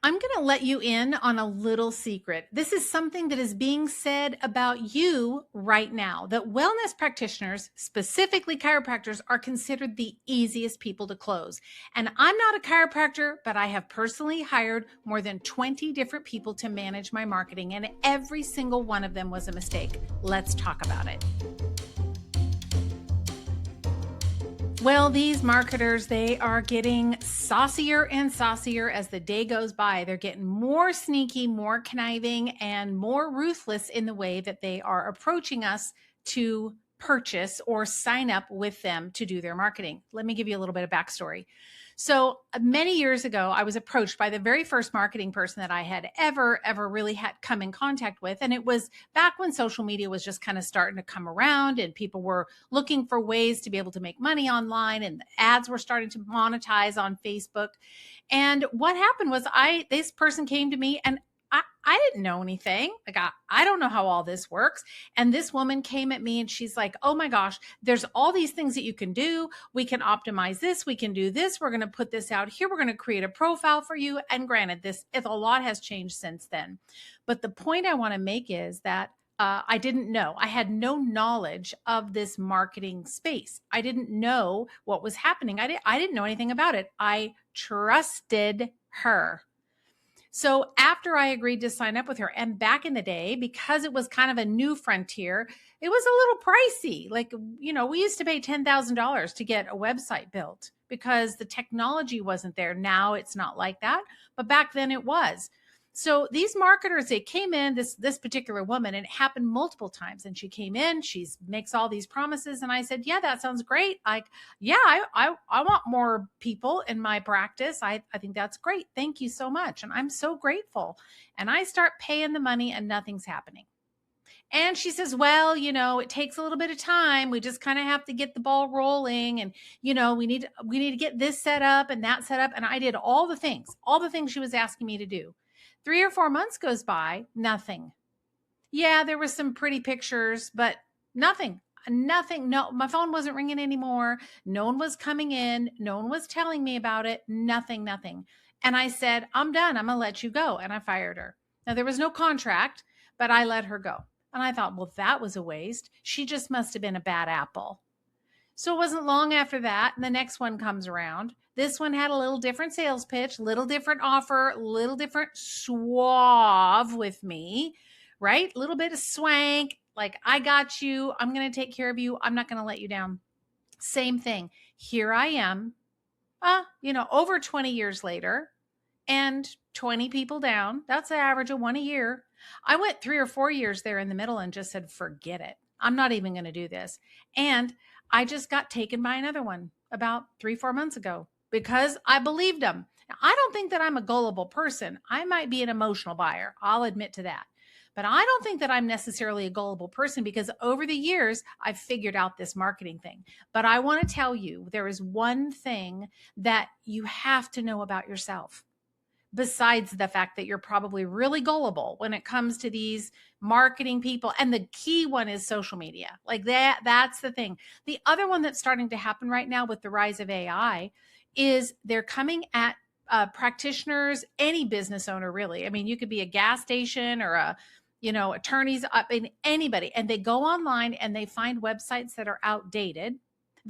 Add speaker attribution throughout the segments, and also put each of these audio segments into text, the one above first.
Speaker 1: I'm going to let you in on a little secret. This is something that is being said about you right now, that wellness practitioners, specifically chiropractors, are considered the easiest people to close. And I'm not a chiropractor, but I have personally hired more than 20 different people to manage my marketing, and every single one of them was a mistake. Let's talk about it. Well, these marketers, they are getting saucier and saucier as the day goes by. They're getting more sneaky, more conniving, and more ruthless in the way that they are approaching us to purchase or sign up with them to do their marketing. Let me give you a little bit of backstory. So many years ago, I was approached by the very first marketing person that I had ever really had come in contact with. And it was back when social media was just kind of starting to come around and people were looking for ways to be able to make money online, and the ads were starting to monetize on Facebook. And what happened was this person came to me, and I didn't know anything. Like, I don't know how all this works. And this woman came at me and she's like, oh my gosh, there's all these things that you can do. We can optimize this. We can do this. We're going to put this out here. We're going to create a profile for you. And granted, a lot has changed since then. But the point I want to make is that I didn't know. I had no knowledge of this marketing space. I didn't know what was happening. I didn't know anything about it. I trusted her. So after I agreed to sign up with her, and back in the day, because it was kind of a new frontier, it was a little pricey. Like, we used to pay $10,000 to get a website built because the technology wasn't there. Now it's not like that, but back then it was. So these marketers, they came in, this particular woman, and it happened multiple times. And she came in, she makes all these promises. And I said, yeah, that sounds great. I want more people in my practice. I think that's great. Thank you so much. And I'm so grateful. And I start paying the money and nothing's happening. And she says, well, it takes a little bit of time. We just kind of have to get the ball rolling. And, we need to get this set up and that set up. And I did all the things she was asking me to do. 3 or 4 months goes by, nothing. Yeah, there was some pretty pictures, but nothing. No, my phone wasn't ringing anymore. No one was coming in. No one was telling me about it. Nothing. And I said, I'm done. I'm going to let you go. And I fired her. Now, there was no contract, but I let her go. And I thought, well, that was a waste. She just must have been a bad apple. So it wasn't long after that, and the next one comes around. This one had a little different sales pitch, little different offer, little different suave with me, right? A little bit of swank, like, I got you. I'm going to take care of you. I'm not going to let you down. Same thing. Here I am, over 20 years later, and 20 people down. That's the average of one a year. I went 3 or 4 years there in the middle and just said, forget it. I'm not even going to do this. And I just got taken by another one about 3-4 months ago because I believed them. Now, I don't think that I'm a gullible person. I might be an emotional buyer. I'll admit to that. But I don't think that I'm necessarily a gullible person because over the years, I've figured out this marketing thing. But I want to tell you, there is one thing that you have to know about yourself. Besides the fact that you're probably really gullible when it comes to these marketing people. And the key one is social media. Like that's the thing. The other one that's starting to happen right now with the rise of AI is they're coming at practitioners, any business owner, really. I mean, you could be a gas station or attorneys, anybody, and they go online and they find websites that are outdated.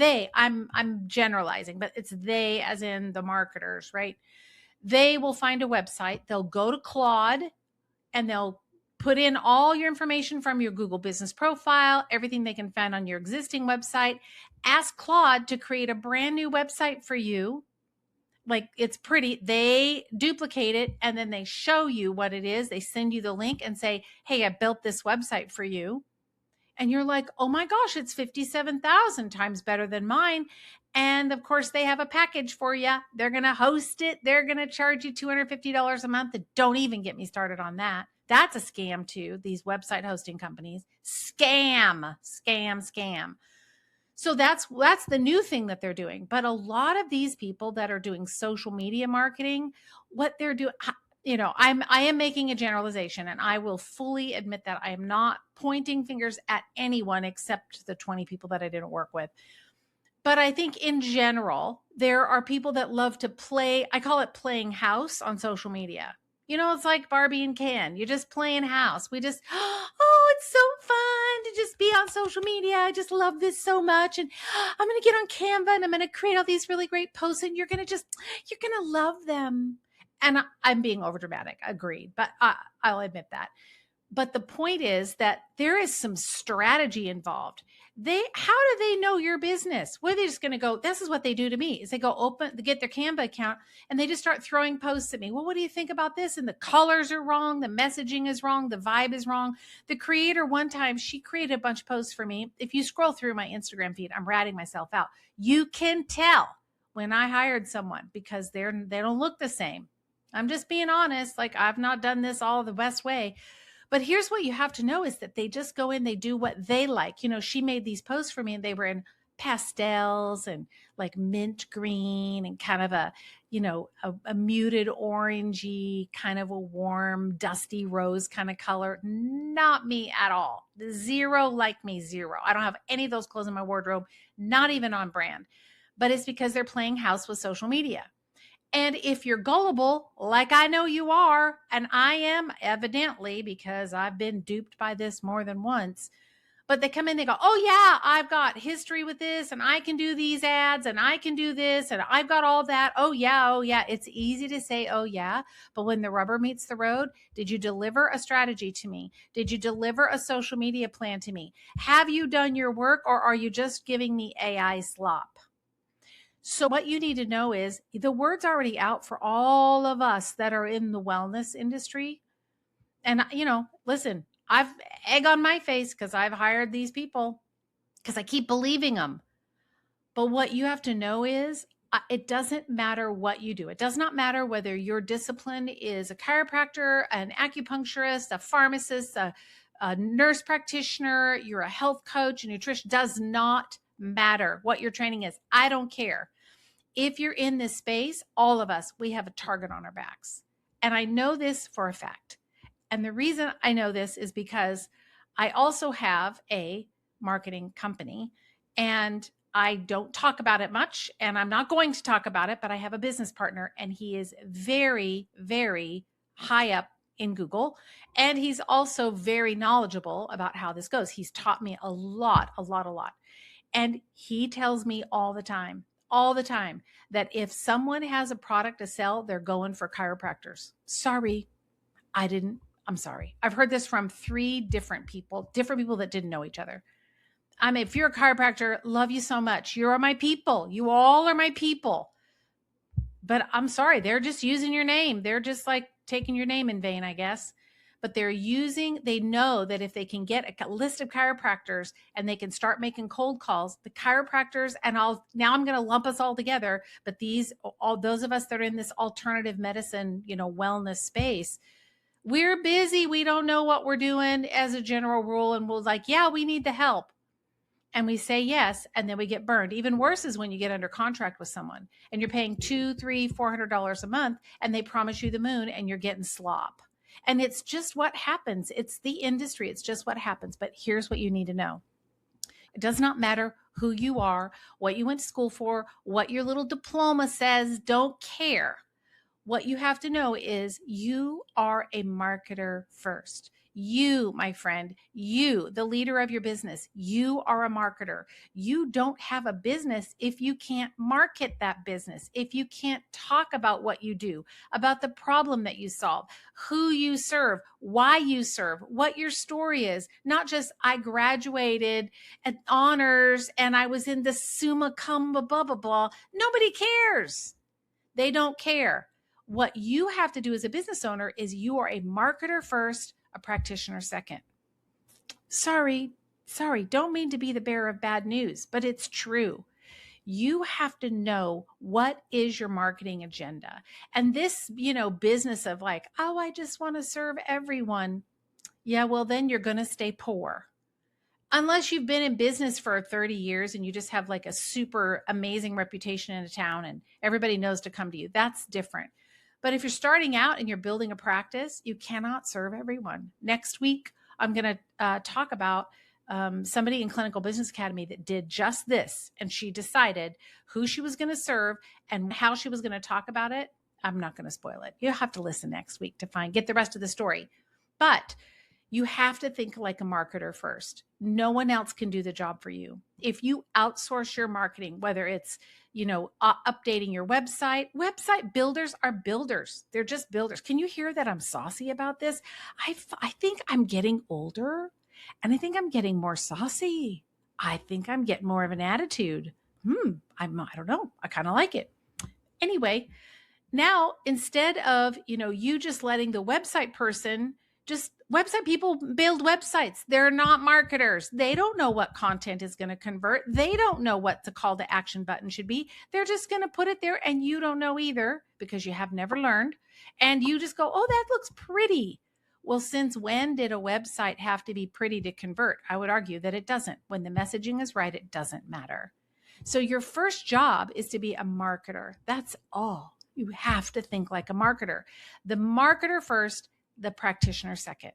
Speaker 1: I'm generalizing, but it's they as in the marketers, right? They will find a website, they'll go to Claude, and they'll put in all your information from your Google business profile, everything they can find on your existing website. Ask Claude to create a brand new website for you. Like, it's pretty. They duplicate it, and then they show you what it is. They send you the link and say, hey, I built this website for you. And you're like, oh my gosh, it's 57,000 times better than mine. And of course, they have a package for you. They're going to host it. They're going to charge you $250 a month. Don't even get me started on that. That's a scam too. These website hosting companies. Scam. So that's the new thing that they're doing. But a lot of these people that are doing social media marketing, what they're doing, I am making a generalization, and I will fully admit that I am not pointing fingers at anyone except the 20 people that I didn't work with. But I think in general, there are people that love to play, I call it playing house on social media. It's like Barbie and Ken. You're just playing house. We just, oh, it's so fun to just be on social media. I just love this so much. And I'm going to get on Canva and I'm going to create all these really great posts and you're going to love them. And I'm being overdramatic. Agreed. But I'll admit that. But the point is that there is some strategy involved. How do they know your business? Well, they're just going to go, this is what they do to me, is they get their Canva account and they just start throwing posts at me. Well, what do you think about this? And the colors are wrong. The messaging is wrong. The vibe is wrong. The creator, one time, she created a bunch of posts for me. If you scroll through my Instagram feed, I'm ratting myself out. You can tell when I hired someone because they don't look the same. I'm just being honest. Like, I've not done this all the best way. But here's what you have to know is that they just go in, they do what they like. She made these posts for me and they were in pastels and like mint green and kind of a muted orangey, kind of a warm, dusty rose kind of color. Not me at all. Zero like me, zero. I don't have any of those clothes in my wardrobe, not even on brand. But it's because they're playing house with social media. And if you're gullible, like I know you are, and I am evidently because I've been duped by this more than once, but they come in, they go, oh yeah, I've got history with this and I can do these ads and I can do this and I've got all that. Oh yeah. It's easy to say, oh yeah. But when the rubber meets the road, did you deliver a strategy to me? Did you deliver a social media plan to me? Have you done your work or are you just giving me AI slop? So what you need to know is the word's already out for all of us that are in the wellness industry. And, listen, I've egg on my face because I've hired these people because I keep believing them. But what you have to know is it doesn't matter what you do. It does not matter whether your discipline is a chiropractor, an acupuncturist, a pharmacist, a nurse practitioner, you're a health coach, a nutrition, does not matter what your training is. I don't care. If you're in this space, all of us, we have a target on our backs. And I know this for a fact. And the reason I know this is because I also have a marketing company and I don't talk about it much and I'm not going to talk about it, but I have a business partner and he is very, very high up in Google. And he's also very knowledgeable about how this goes. He's taught me a lot. And he tells me all the time, that if someone has a product to sell, they're going for chiropractors. Sorry, I'm sorry. I've heard this from 3 different people that didn't know each other. If you're a chiropractor, love you so much. You're my people. You all are my people. But I'm sorry, they're just using your name. They're just like taking your name in vain, I guess. But they know that if they can get a list of chiropractors and they can start making cold calls, the chiropractors, and I'm going to lump us all together, but all those of us that are in this alternative medicine, wellness space, we're busy. We don't know what we're doing as a general rule. And we'll yeah, we need the help. And we say yes, and then we get burned. Even worse is when you get under contract with someone and you're paying $200, $300, $400 a month and they promise you the moon and you're getting slop. And it's just what happens. It's the industry. It's just what happens. But here's what you need to know. It does not matter who you are, what you went to school for, what your little diploma says, don't care. What you have to know is you are a marketer first. You, my friend, you, the leader of your business, you are a marketer. You don't have a business if you can't market that business, if you can't talk about what you do, about the problem that you solve, who you serve, why you serve, what your story is. Not just I graduated at honors and I was in the summa cum blah, blah, blah. Nobody cares. They don't care. What you have to do as a business owner is you are a marketer first, a practitioner second. Sorry, don't mean to be the bearer of bad news, but it's true. You have to know what is your marketing agenda. And this, business of I just want to serve everyone. Yeah, well, then you're going to stay poor. Unless you've been in business for 30 years and you just have a super amazing reputation in a town and everybody knows to come to you, that's different. But if you're starting out and you're building a practice, you cannot serve everyone. Next week, I'm going to talk about somebody in Clinical Business Academy that did just this. And she decided who she was going to serve and how she was going to talk about it. I'm not going to spoil it. You'll have to listen next week to get the rest of the story. But you have to think like a marketer first. No one else can do the job for you. If you outsource your marketing, whether it's, updating your website builders are builders. They're just builders. Can you hear that I'm saucy about this? I think I'm getting older, and I think I'm getting more saucy. I think I'm getting more of an attitude. I don't know. I kind of like it. Anyway, now instead of, you just letting the website people build websites. They're not marketers. They don't know what content is going to convert. They don't know what the call to action button should be. They're just going to put it there, and you don't know either because you have never learned. And you just go, oh, that looks pretty. Well, since when did a website have to be pretty to convert? I would argue that it doesn't. When the messaging is right, it doesn't matter. So your first job is to be a marketer. That's all. You have to think like a marketer. The marketer first, the practitioner second.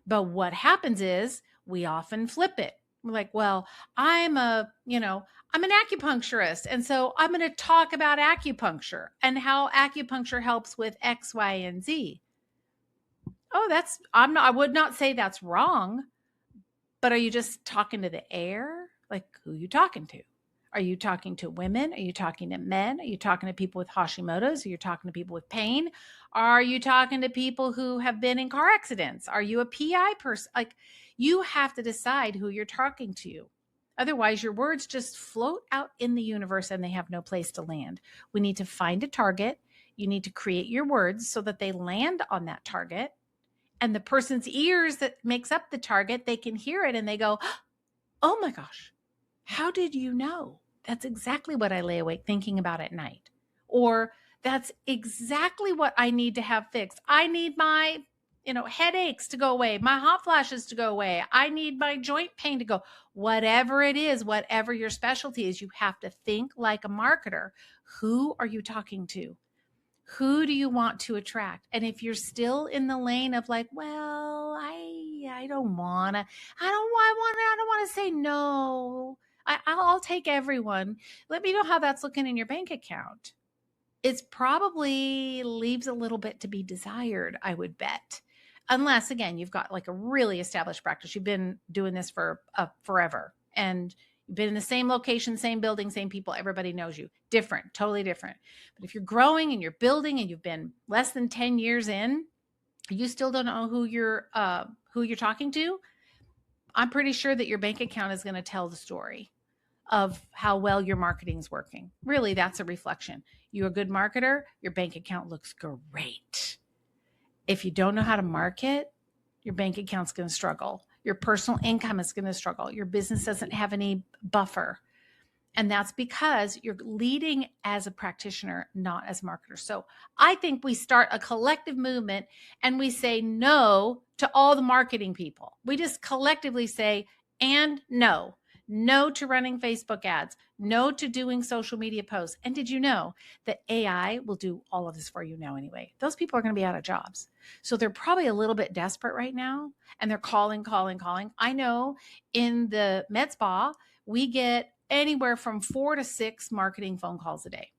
Speaker 1: But what happens is we often flip it. We're like, well, I'm an acupuncturist. And so I'm going to talk about acupuncture and how acupuncture helps with X, Y, and Z. Oh, I would not say that's wrong, but are you just talking to the air? Like, who are you talking to? Are you talking to women? Are you talking to men? Are you talking to people with Hashimoto's? Are you talking to people with pain? Are you talking to people who have been in car accidents? Are you a PI person? Like, you have to decide who you're talking to. Otherwise, your words just float out in the universe and they have no place to land. We need to find a target. You need to create your words so that they land on that target. And the person's ears that makes up the target, they can hear it and they go, oh my gosh, how did you know? That's exactly what I lay awake thinking about at night. Or that's exactly what I need to have fixed. I need my, headaches to go away, my hot flashes to go away. I need my joint pain to go. Whatever it is, whatever your specialty is, you have to think like a marketer. Who are you talking to? Who do you want to attract? And if you're still in the lane of like, well, I don't want to, I don't want to say no. I'll take everyone. Let me know how that's looking in your bank account. It's probably leaves a little bit to be desired, I would bet. Unless, again, you've got like a really established practice. You've been doing this for forever. And you've been in the same location, same building, same people. Everybody knows you. Different, totally different. But if you're growing and you're building and you've been less than 10 years in, you still don't know who you're talking to, I'm pretty sure that your bank account is going to tell the story of how well your marketing is working. Really, that's a reflection. You're a good marketer, your bank account looks great. If you don't know how to market, your bank account's going to struggle. Your personal income is going to struggle. Your business doesn't have any buffer. And that's because you're leading as a practitioner, not as a marketer. So I think we start a collective movement and we say no to all the marketing people. We just collectively say, and no. No to running Facebook ads. No to doing social media posts. And did you know that AI will do all of this for you now anyway? Those people are going to be out of jobs. So they're probably a little bit desperate right now. And they're calling. I know in the med spa, we get anywhere from 4 to 6 marketing phone calls a day.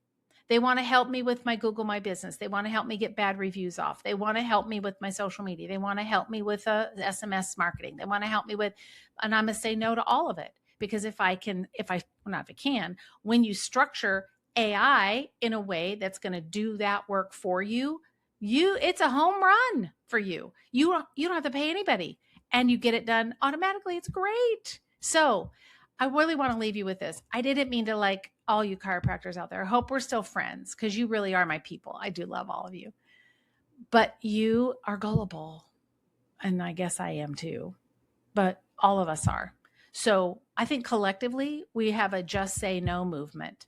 Speaker 1: They want to help me with my Google My Business. They want to help me get bad reviews off. They want to help me with my social media. They want to help me with SMS marketing. They want to help me with, and I'm going to say no to all of it. Because when you structure AI in a way that's going to do that work for you, it's a home run for you. You don't have to pay anybody and you get it done automatically. It's great. So I really want to leave you with this. I didn't mean to like all you chiropractors out there. I hope we're still friends because you really are my people. I do love all of you, but you are gullible. And I guess I am too, but all of us are. So I think collectively we have a just say no movement.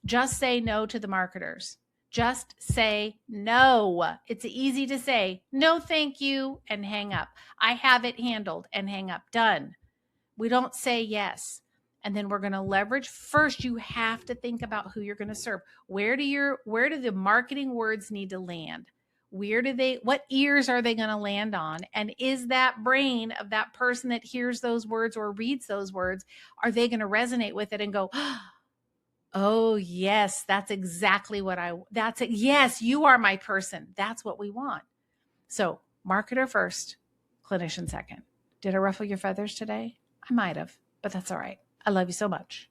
Speaker 1: Just say no to the marketers. Just say no. It's easy to say no, thank you, and hang up. I have it handled and hang up. Done. We don't say yes. And then we're going to leverage. First, you have to think about who you're going to serve. Where do the marketing words need to land? What ears are they going to land on? And is that brain of that person that hears those words or reads those words, are they going to resonate with it and go, Oh, yes, that's exactly what that's it. Yes, you are my person. That's what we want. So, marketer first, clinician second. Did I ruffle your feathers today? I might have, but that's all right. I love you so much.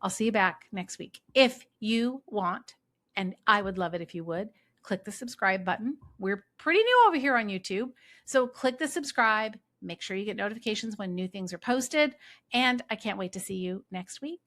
Speaker 1: I'll see you back next week. If you want, and I would love it if you would, click the subscribe button. We're pretty new over here on YouTube. So click the subscribe. Make sure you get notifications when new things are posted. And I can't wait to see you next week.